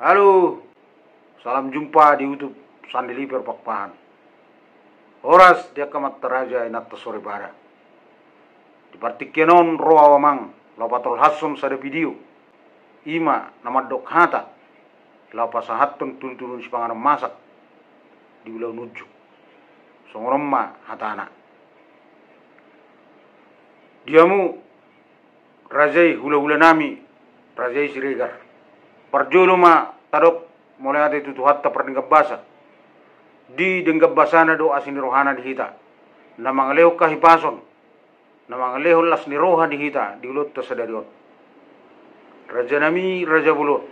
Halo, salam jumpa di YouTube Sandi Liper Pakpahan. Horas dia kamat teraja inat sore bara. Di partikenon roa wamang, lapatul hasum sada video. Ima nama dok hata, lapa sahatun turun si panganan masak di ulau nuju. Songoromma hatana. Diamu rajai hula-hula nami, rajai siregar. Parjolo ma tadok mulai ada itu hatta perningkap basa di denggap basana do asin rohana di hita namang leo kahipason namang leo las ni roha di hita di ulut tasadarion raja nami raja bulut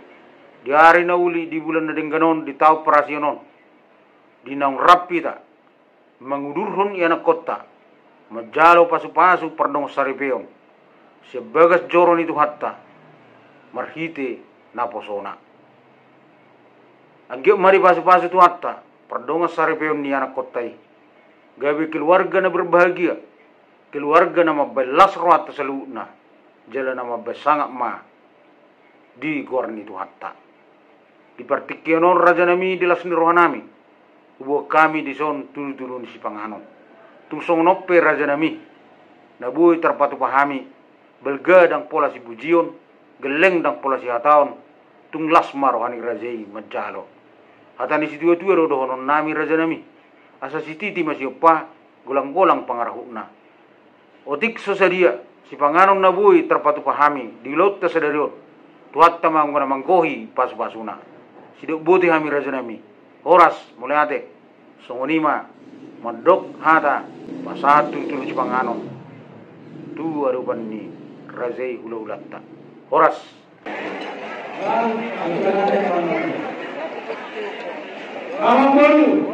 di hari nauli di bulan nadengganon di tau perasionon di naung rapi ta mangudurhon yana kota majalo pasu-pasu perdong saripeon sebagas joron itu hatta marhite naposona. Anggap mari pasu-pasu tu hatta, perdonga saripeon ni anak kotai. Gabi keluarga na berbahagia, keluarga na mabelas rohata saluna, jala na mabesangak ma di gorni tu hatta. Di partikionon raja nami di lasni rohanami, ubo kami di son tulu-tulu si panganon. Tusong nope raja nami, nabui terpatu pahami, belgadang pola si bujion, geleng dang pola si hataon tung lasma rohani rajai majalo hatani si tua-tua rodohonon nami raja nami asa si titi masih opa golang-golang pangarahuna otik sosadia si panganon nabui terpatu pahami di laut tasadarion tuat tamang manggohi pas-pasuna sidok buti hami raja nami horas mulai ate songonima madok hata pasatu tulu si panganon tu arupan ni rajai hula-hulatta horas. Amang baru.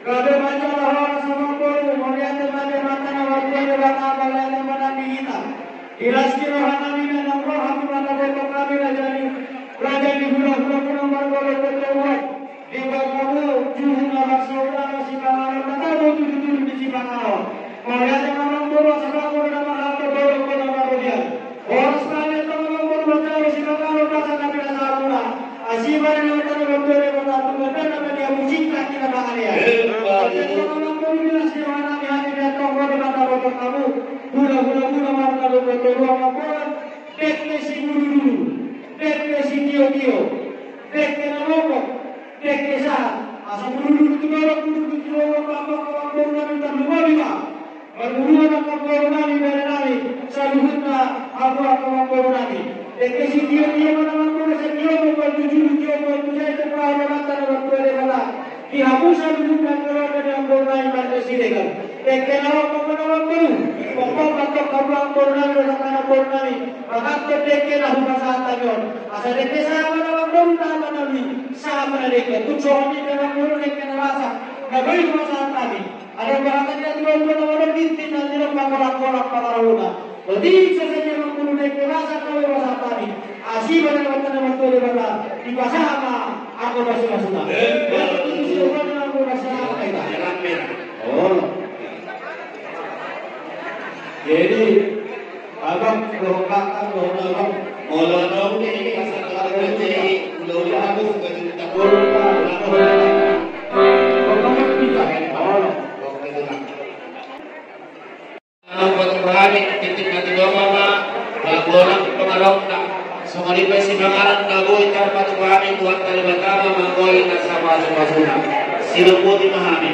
Kada baca horas amang baru. Melihat teman mata waktu ada bata balai mana kita. Ilas kira hana mina nam roh hatu mata beto kami raja di hula-hula punang margolo betuat. Di bakamu juhuna baksaura si pangaron kata botu tutur di si pangaron. Melihat amang baru sebab nama hatu baru kena marodian. Horas kami teman baru baca si pangaron rasa kami rasa pula. Asiban yang kami berdua beratu benar dia musik lagi nama kalian. Teman baru bila si mana di hati dia tahu kata botu kamu. Hula marga betu ruang laporan. Dekne si guru, dekne si tio, dekne namoko, dekne sah. Asal guru itu baru guru itu orang apa baru nabi terlupa lima. Berguru anak baru nabi berenami. Saluhutna aku baru nabi. Dekne si tio mana baru si tio baru tujuh baru saya itu perahu mata baru ada bala. Dihapusan bukan kerana yang baru nabi pada siregar. Dekne namoko baru. Pokok atau kablang bornami dan anak bornami, maka terdeke lah bahasa tajon. Asal deke sama nama bornami nami, sama deke. Tu suami dengan guru deke nasa, gabai bahasa tadi. Ada bahasa dia dua nama binti nanti nama kolak pakaruna. Jadi sesaja nama guru deke nasa gabai bahasa tadi. Asih pada nama nama tu debata di bahasa apa? Aku bahasa Sunda. Itu siapa nama guru bahasa apa kita? Oh. Jadi abang rokakan abang molonong ini kasar kerja ulah aku sebagai tabur berani ketika di mama orang pengarang songari pesi mangaran kabui tarpat berani tuan kali pertama manggoi nasaba sebasuna siluputi mahami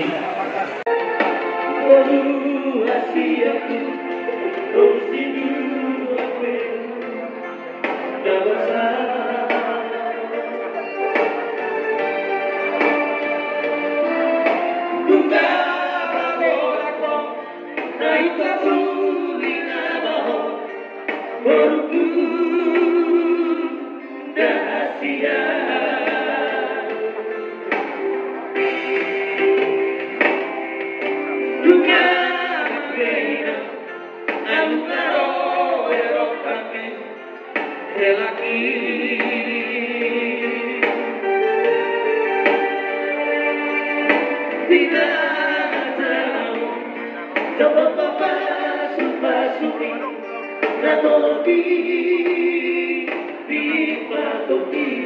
Di